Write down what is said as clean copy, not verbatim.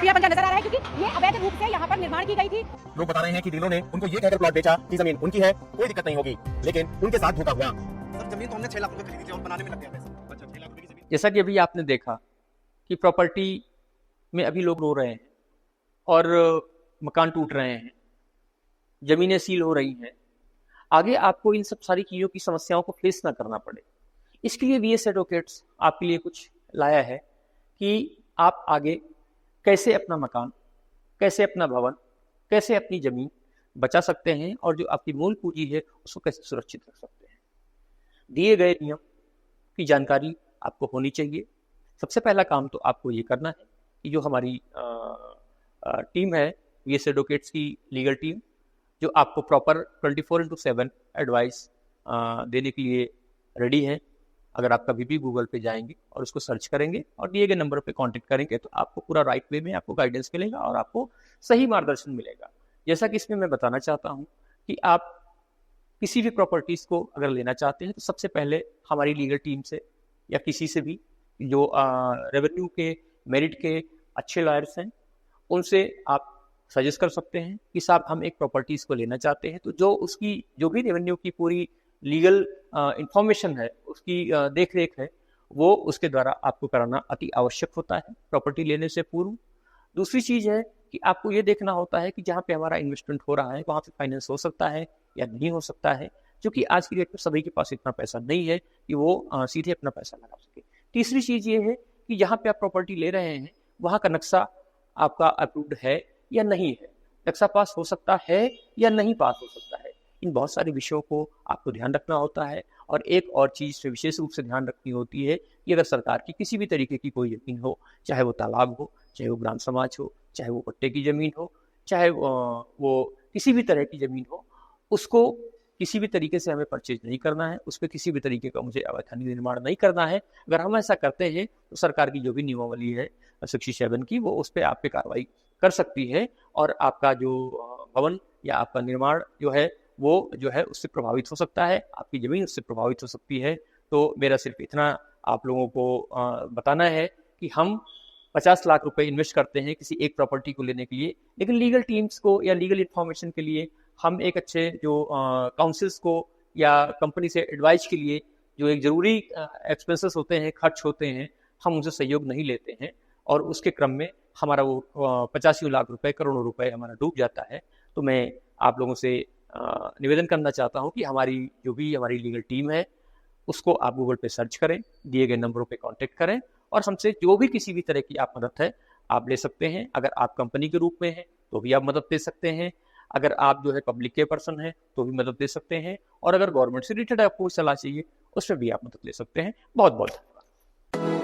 पीला पंजा नजर आ रहा है क्योंकि ये अवैध रूप से यहाँ पर निर्माण की गई थी। लोग बता रहे हैं कि डीलरों ने उनको ये कहकर प्लॉट बेचा कि जमीन उनकी है, कोई दिक्कत नहीं होगी, लेकिन उनके साथ धोखा हुआ। सर जमीन तो हमने 6 लाख रुपए खरीदी थी और बनाने में लग गया पैसा। अच्छा 6 लाख रुपए की जमीन। जैसा कि अभी आपने देखा कि प्रॉपर्टी में अभी लोग रो रहे हैं और मकान टूट रहे हैं, ज़मीनें सील हो रही हैं। आगे आपको इन सब सारी चीज़ों की समस्याओं को फेस ना करना पड़े, इसके लिए वीएस एडवोकेट्स आपके लिए कुछ लाया है कि आप आगे कैसे अपना मकान, कैसे अपना भवन, कैसे अपनी ज़मीन बचा सकते हैं और जो आपकी मूल पूंजी है उसको कैसे सुरक्षित रख सकते हैं। दिए गए नियम की जानकारी आपको होनी चाहिए। सबसे पहला काम तो आपको ये करना है कि जो हमारी टीम है वीएस एडवोकेट्स की लीगल टीम, जो आपको प्रॉपर 24/7 एडवाइस देने के लिए रेडी है। अगर आप कभी भी गूगल पे जाएंगे और उसको सर्च करेंगे और दिए गए नंबर पे कांटेक्ट करेंगे तो आपको पूरा राइट वे में आपको गाइडेंस मिलेगा और आपको सही मार्गदर्शन मिलेगा। जैसा कि इसमें मैं बताना चाहता हूँ कि आप किसी भी प्रॉपर्टीज़ को अगर लेना चाहते हैं तो सबसे पहले हमारी लीगल टीम से या किसी से भी जो रेवेन्यू के मेरिट के अच्छे लॉयर्स हैं उनसे आप सजेस्ट कर सकते हैं कि साहब हम एक प्रॉपर्टीज़ को लेना चाहते हैं, तो जो उसकी जो भी रेवेन्यू की पूरी लीगल इंफॉर्मेशन है, उसकी देख रेख है, वो उसके द्वारा आपको कराना अति आवश्यक होता है प्रॉपर्टी लेने से पूर्व। दूसरी चीज़ है कि आपको ये देखना होता है कि जहाँ पे हमारा इन्वेस्टमेंट हो रहा है वहाँ पे फाइनेंस हो सकता है या नहीं हो सकता है, क्योंकि आज की डेट में सभी के पास इतना पैसा नहीं है कि वो सीधे अपना पैसा लगा सके। तीसरी चीज़ ये है कि जहाँ पे आप प्रॉपर्टी ले रहे हैं वहाँ का नक्शा आपका अप्रूव्ड है या नहीं है, नक्शा पास हो सकता है या नहीं पास हो सकता है। इन बहुत सारे विषयों को आपको ध्यान रखना होता है। और एक और चीज़ से विशेष रूप से ध्यान रखनी होती है कि अगर सरकार की किसी भी तरीके की कोई ज़मीन हो, चाहे वो तालाब हो, चाहे वो ग्राम समाज हो, चाहे वो पट्टे की ज़मीन हो, चाहे वो किसी भी तरह की ज़मीन हो, उसको किसी भी तरीके से हमें परचेज नहीं करना है, उस पर किसी भी तरीके का मुझे अवैधानिक निर्माण नहीं करना है। अगर हम ऐसा करते हैं तो सरकार की जो भी नियमावली है 67 की, वो उस पर आप पे कार्रवाई कर सकती है और आपका जो भवन या आपका निर्माण जो है वो जो है उससे प्रभावित हो सकता है, आपकी ज़मीन उससे प्रभावित हो सकती है। तो मेरा सिर्फ इतना आप लोगों को बताना है कि हम 50 लाख रुपए इन्वेस्ट करते हैं किसी एक प्रॉपर्टी को लेने के लिए, लेकिन लीगल टीम्स को या लीगल इन्फॉर्मेशन के लिए हम एक अच्छे जो काउंसिल्स को या कंपनी से एडवाइस के लिए जो एक ज़रूरी एक्सपेंसेस होते हैं, खर्च होते हैं, हम उनसे सहयोग नहीं लेते हैं और उसके क्रम में हमारा वो 85 लाख रुपए, करोड़ों रुपए हमारा डूब जाता है। तो मैं आप लोगों से निवेदन करना चाहता हूं कि हमारी जो भी हमारी लीगल टीम है उसको आप गूगल पे सर्च करें, दिए गए नंबरों पे कांटेक्ट करें और हमसे जो भी किसी भी तरह की आप मदद है आप ले सकते हैं। अगर आप कंपनी के रूप में हैं तो भी आप मदद ले सकते हैं, अगर आप जो है पब्लिक के पर्सन हैं तो भी मदद ले सकते हैं और अगर गवर्नमेंट से रिलेटेड आपको सलाह चाहिए उसमें भी आप मदद ले सकते हैं। बहुत बहुत धन्यवाद।